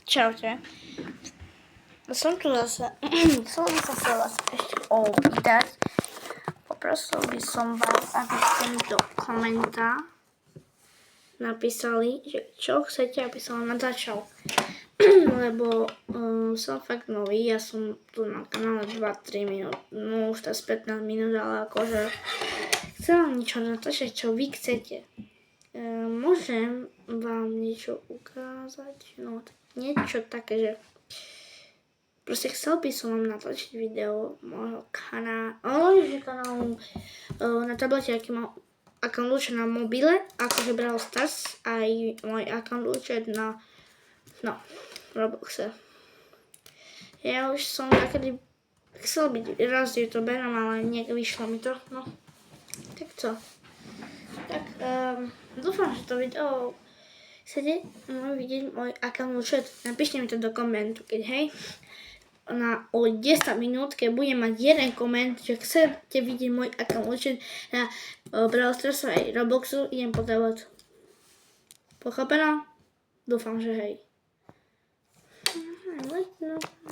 Čaute. Som tu zase. Chcel by som sa vás ešte opýtať. Poprosil by som vás, aby ste mi do komentára napísali, že čo chcete, aby som vám natáčal. Lebo som fakt nový, ja som tu na kanále 2-3 minút, no už teraz 15 minút, ale akože chcem vám niečo natáčať, čo vy chcete. Môžem vám niečo ukázať, no niečo také, že proste chcel by som vám natočiť video môjho kanálu na tablete, aký mám account účet na mobile, akože Brawl Stars, aj môj account účet na Robloxe. Ja už som takedy chcel byť raz youtuberom, ale vyšlo mi to, no tak co. Tak dúfam, že to video chcete vidieť môj account účet, napíšte mi to do komentu, keď hej. O 10 minút, keď budem mať jeden koment, že chcete vidieť môj account účet na Brawl Stars aj Robloxu, idem podávať. Pochopená? Dúfam, že hej.